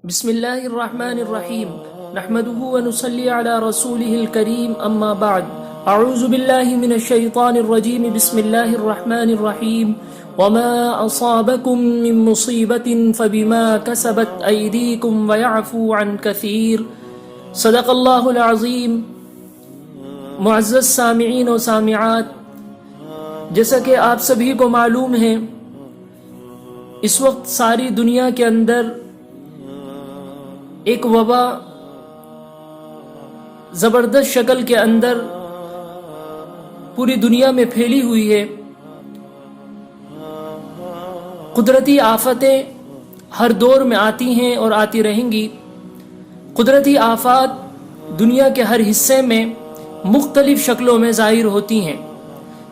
بسم اللہ الرحمن الرحیم نحمده ونصلی علی رسوله الکریم اما بعد اعوذ باللہ من الشیطان الرجیم بسم اللہ الرحمن الرحیم وما اصابکم من مصیبت فبما کسبت ایدیکم ویعفو عن کثیر صدق اللہ العظیم۔ معزز سامعین و سامعات، جیسا کہ آپ سبھی کو معلوم ہے، اس وقت ساری دنیا کے اندر ایک وبا زبردست شکل کے اندر پوری دنیا میں پھیلی ہوئی ہے۔ قدرتی آفتیں ہر دور میں آتی ہیں اور آتی رہیں گی۔ قدرتی آفات دنیا کے ہر حصے میں مختلف شکلوں میں ظاہر ہوتی ہیں۔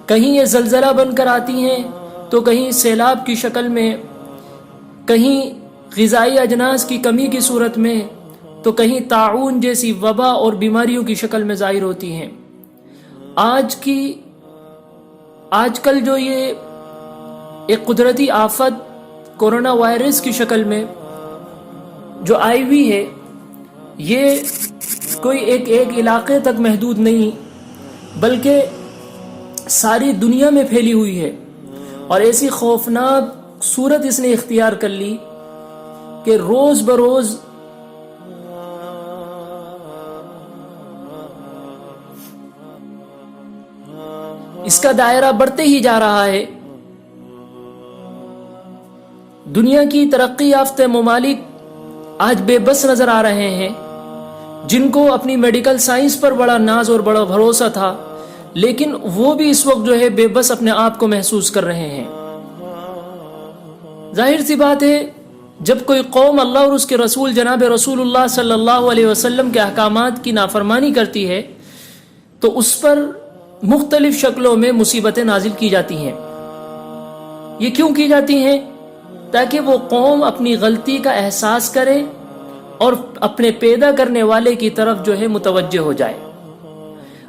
کہیں یہ زلزلہ بن کر آتی ہیں تو کہیں سیلاب کی شکل میں، کہیں غذائی اجناس کی کمی کی صورت میں، تو کہیں طاعون جیسی وبا اور بیماریوں کی شکل میں ظاہر ہوتی ہیں۔ آج کل جو یہ ایک قدرتی آفت کورونا وائرس کی شکل میں جو آئی ہوئی ہے، یہ کوئی ایک علاقے تک محدود نہیں بلکہ ساری دنیا میں پھیلی ہوئی ہے، اور ایسی خوفناک صورت اس نے اختیار کر لی کہ روز بروز اس کا دائرہ بڑھتے ہی جا رہا ہے۔ دنیا کی ترقی یافتہ ممالک آج بے بس نظر آ رہے ہیں، جن کو اپنی میڈیکل سائنس پر بڑا ناز اور بڑا بھروسہ تھا، لیکن وہ بھی اس وقت جو ہے بے بس اپنے آپ کو محسوس کر رہے ہیں۔ ظاہر سی بات ہے، جب کوئی قوم اللہ اور اس کے رسول جناب رسول اللہ صلی اللہ علیہ وسلم کے احکامات کی نافرمانی کرتی ہے تو اس پر مختلف شکلوں میں مصیبتیں نازل کی جاتی ہیں۔ یہ کیوں کی جاتی ہیں؟ تاکہ وہ قوم اپنی غلطی کا احساس کرے اور اپنے پیدا کرنے والے کی طرف جو ہے متوجہ ہو جائے۔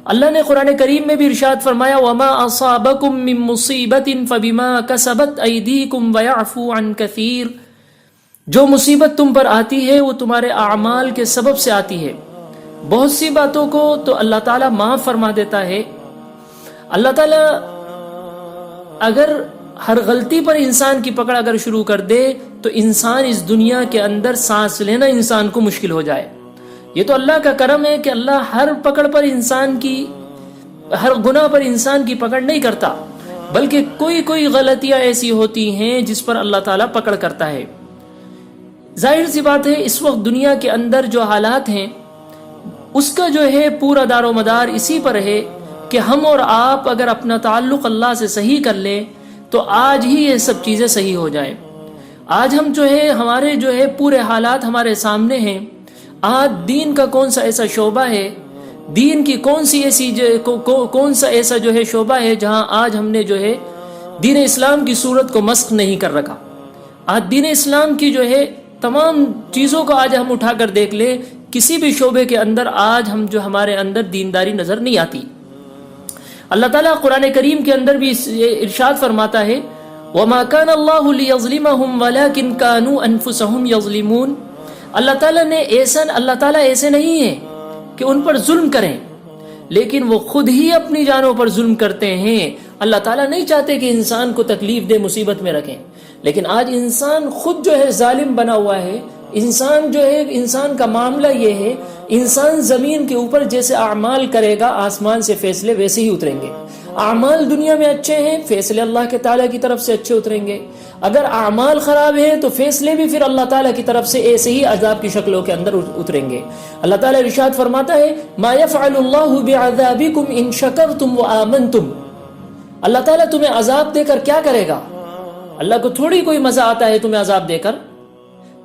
اللہ نے قرآن کریم میں بھی ارشاد فرمایا وَمَا أَصَابَكُم مِّن مُّصِيبَةٍ فَبِمَا كَسَبَتْ أَيْدِيكُمْ وَيَعْفُو عَن كَثِيرٍ۔ جو مصیبت تم پر آتی ہے وہ تمہارے اعمال کے سبب سے آتی ہے۔ بہت سی باتوں کو تو اللہ تعالیٰ معاف فرما دیتا ہے۔ اللہ تعالیٰ اگر ہر غلطی پر انسان کی پکڑ اگر شروع کر دے تو انسان اس دنیا کے اندر سانس لینا انسان کو مشکل ہو جائے۔ یہ تو اللہ کا کرم ہے کہ اللہ ہر پکڑ پر انسان کی، ہر گناہ پر انسان کی پکڑ نہیں کرتا، بلکہ کوئی غلطیاں ایسی ہوتی ہیں جس پر اللہ تعالیٰ پکڑ کرتا ہے۔ ظاہر سی بات ہے، اس وقت دنیا کے اندر جو حالات ہیں اس کا جو ہے پورا دار و مدار اسی پر ہے کہ ہم اور آپ اگر اپنا تعلق اللہ سے صحیح کر لیں تو آج ہی یہ سب چیزیں صحیح ہو جائیں۔ آج ہم جو ہے ہمارے جو ہے پورے حالات ہمارے سامنے ہیں۔ آج دین کا کون سا ایسا شعبہ ہے، دین کی کون سا ایسا جو ہے شعبہ ہے جہاں آج ہم نے جو ہے دین اسلام کی صورت کو مسخ نہیں کر رکھا۔ آج دین اسلام کی جو ہے تمام چیزوں کو آج ہم اٹھا کر دیکھ لیں، کسی بھی شعبے کے اندر آج ہم جو ہمارے اندر دینداری نظر نہیں آتی۔ اللہ تعالیٰ قرآن کریم کے اندر بھی ارشاد فرماتا ہے وَمَا كَانَ اللَّهُ لِيَظْلِمَهُمْ وَلَكِنْ كَانُوا أَنفُسَهُمْ يَظْلِمُونَ۔ اللہ تعالیٰ ایسے نہیں ہے کہ ان پر ظلم کریں، لیکن وہ خود ہی اپنی جانوں پر ظلم کرتے ہیں۔ اللہ تعالیٰ نہیں چاہتے کہ انسان کو تکلیف دے، مصیبت میں رکھیں، لیکن آج انسان خود جو ہے ظالم بنا ہوا ہے۔ انسان کا معاملہ یہ ہے، انسان زمین کے اوپر جیسے اعمال کرے گا آسمان سے فیصلے ویسے ہی اتریں گے۔ اعمال دنیا میں اچھے ہیں، فیصلے اللہ کے تعالیٰ کی طرف سے اچھے اتریں گے۔ اگر اعمال خراب ہیں تو فیصلے بھی پھر اللہ تعالیٰ کی طرف سے ایسے ہی عذاب کی شکلوں کے اندر اتریں گے۔ اللہ تعالیٰ ارشاد فرماتا ہے ما يفعل اللہ بعذابکم ان شکرتم وآمنتم۔ اللہ تعالیٰ تمہیں عذاب دے کر کیا کرے گا؟ اللہ کو تھوڑی کوئی مزہ آتا ہے تمہیں عذاب دے کر۔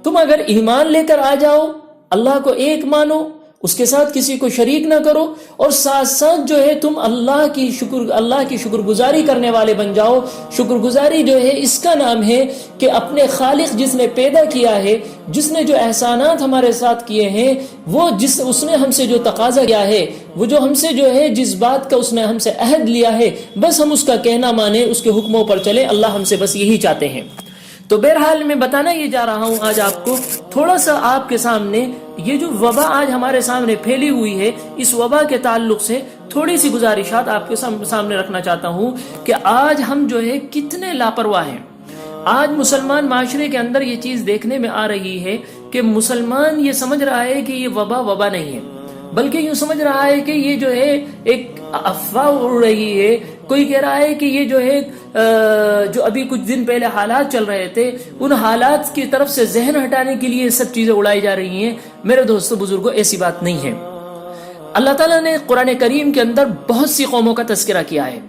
تم اگر ایمان لے کر آ جاؤ، اللہ کو ایک مانو، اس کے ساتھ کسی کو شریک نہ کرو، اور ساتھ ساتھ جو ہے تم اللہ کی شکر گزاری کرنے والے بن جاؤ۔ شکر گزاری جو ہے اس کا نام ہے کہ اپنے خالق جس نے پیدا کیا ہے، جس نے جو احسانات ہمارے ساتھ کیے ہیں، اس نے ہم سے جو تقاضا کیا ہے، وہ جو ہم سے جو ہے جس بات کا اس نے ہم سے عہد لیا ہے، بس ہم اس کا کہنا مانیں، اس کے حکموں پر چلیں۔ اللہ ہم سے بس یہی چاہتے ہیں۔ تو بہرحال میں بتانا یہ جا رہا ہوں آج آپ کو تھوڑا سا آپ کے سامنے یہ جو وبا آج ہمارے سامنے پھیلی ہوئی ہے، اس وبا کے تعلق سے تھوڑی سی گزارشات آپ کے سامنے رکھنا چاہتا ہوں کہ آج ہم جو ہے کتنے لاپرواہ ہیں۔ آج مسلمان معاشرے کے اندر یہ چیز دیکھنے میں آ رہی ہے کہ مسلمان یہ سمجھ رہا ہے کہ یہ وبا نہیں ہے، بلکہ یوں سمجھ رہا ہے کہ یہ جو ہے ایک افواہ اڑ رہی ہے۔ کوئی کہہ رہا ہے کہ یہ جو ہے جو ابھی کچھ دن پہلے حالات چل رہے تھے، ان حالات کی طرف سے ذہن ہٹانے کے لیے سب چیزیں اڑائی جا رہی ہیں۔ میرے دوستو بزرگوں، ایسی بات نہیں ہے۔ اللہ تعالیٰ نے قرآن کریم کے اندر بہت سی قوموں کا تذکرہ کیا ہے۔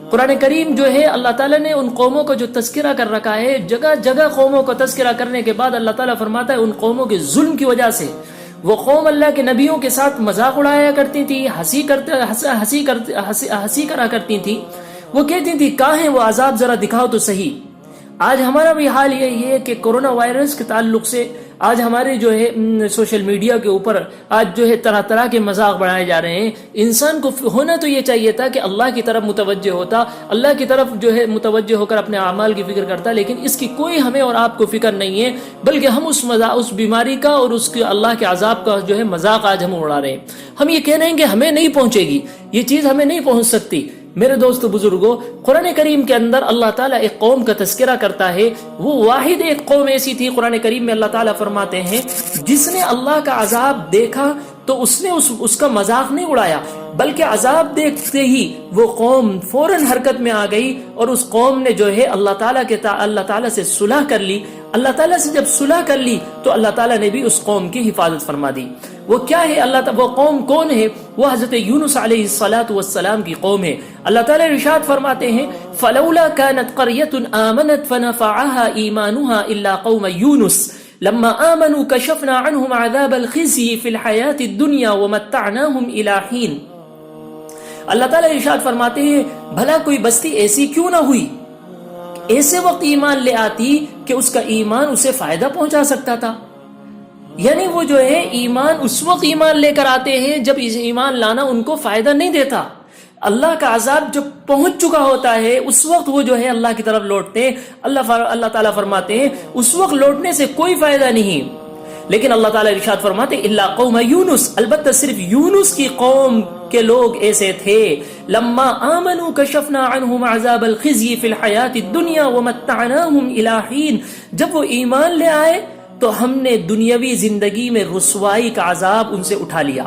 قرآن کریم جو ہے اللہ تعالیٰ نے ان قوموں کا جو تذکرہ کر رکھا ہے، جگہ جگہ قوموں کا تذکرہ کرنے کے بعد اللہ تعالیٰ فرماتا ہے ان قوموں کے ظلم کی وجہ سے وہ قوم اللہ کے نبیوں کے ساتھ مذاق اڑایا کرتی تھی، ہنسی کرا کرتی تھی۔ وہ کہتی تھی کہاں ہے وہ عذاب، ذرا دکھاؤ تو صحیح۔ آج ہمارا بھی حال یہی ہے کہ کورونا وائرس کے تعلق سے آج ہمارے جو ہے سوشل میڈیا کے اوپر آج جو ہے طرح طرح کے مذاق بنائے جا رہے ہیں۔ انسان کو ہونا تو یہ چاہیے تھا کہ اللہ کی طرف متوجہ ہوتا، اللہ کی طرف جو ہے متوجہ ہو کر اپنے اعمال کی فکر کرتا، لیکن اس کی کوئی ہمیں اور آپ کو فکر نہیں ہے، بلکہ ہم اس بیماری کا اور اس کے اللہ کے عذاب کا جو ہے مذاق آج ہم اڑا رہے ہیں۔ ہم یہ کہہ رہے ہیں کہ ہمیں نہیں پہنچے گی، یہ چیز ہمیں نہیں پہنچ سکتی۔ میرے دوستو بزرگوں، قرآن کریم کے اندر اللہ تعالیٰ ایک قوم کا تذکرہ کرتا ہے۔ وہ واحد ایک قوم ایسی تھی، قرآن کریم میں اللہ تعالیٰ فرماتے ہیں، جس نے اللہ کا عذاب دیکھا تو اس نے اس کا مذاق نہیں اڑایا، بلکہ عذاب دیکھتے ہی وہ قوم فوراً حرکت میں آ گئی اور اس قوم نے جو ہے اللہ تعالیٰ سے صلح کر لی۔ اللہ تعالیٰ سے جب صلح کر لی تو اللہ تعالیٰ نے بھی اس قوم کی حفاظت فرما دی۔ وہ کیا ہے وہ قوم کون ہے؟ وہ حضرت یونس علیہ السلام کی قوم ہے۔ اللہ تعالیٰ ارشاد فرماتے ہیں فَلَوْلَا كَانَتْ قَرْيَةٌ آمَنَتْ فَنَفَعَهَا إِيمَانُهَا إِلَّا قَوْمَ يُونُسَ لَمَّا آمَنُوا كَشَفْنَا عَنْهُمْ عَذَابَ الْخِزْيِ فِي الْحَيَاةِ الدُّنْيَا وَمَتَّعْنَاهُمْ إِلَى حِينٍ۔ اللہ تعالیٰ ارشاد فرماتے ہیں بھلا کوئی بستی ایسی کیوں نہ ہوئی ایسے وقت ایمان لے آتی کہ اس کا ایمان اسے فائدہ پہنچا سکتا تھا۔ یعنی وہ جو ہے ایمان اس وقت ایمان لے کر آتے ہیں جب ایمان لانا ان کو فائدہ نہیں دیتا۔ اللہ کا عذاب جب پہنچ چکا ہوتا ہے اس وقت وہ جو ہے اللہ کی طرف لوٹتے ہیں۔ اللہ تعالیٰ فرماتے ہیں اس وقت لوٹنے سے کوئی فائدہ نہیں، لیکن اللہ تعالیٰ ارشاد فرماتے الا قوم یونس، البتہ صرف یونس کی قوم کے لوگ ایسے تھے۔ لما آمنوا کشفنا عنہم عذاب الخزي فی الحیاة الدنیا ومتعناہم الی حین، جب وہ ایمان لے آئے تو ہم نے دنیاوی زندگی میں رسوائی کا عذاب ان سے اٹھا لیا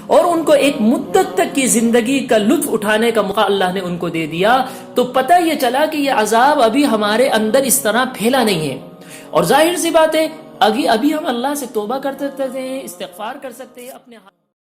اور ان کو ایک مدت تک کی زندگی کا لطف اٹھانے کا موقع اللہ نے ان کو دے دیا۔ تو پتہ یہ چلا کہ یہ عذاب ابھی ہمارے اندر اس طرح پھیلا نہیں ہے، اور ظاہر سی بات ہے ابھی ہم اللہ سے توبہ کر سکتے ہیں، استغفار کر سکتے ہیں، اپنے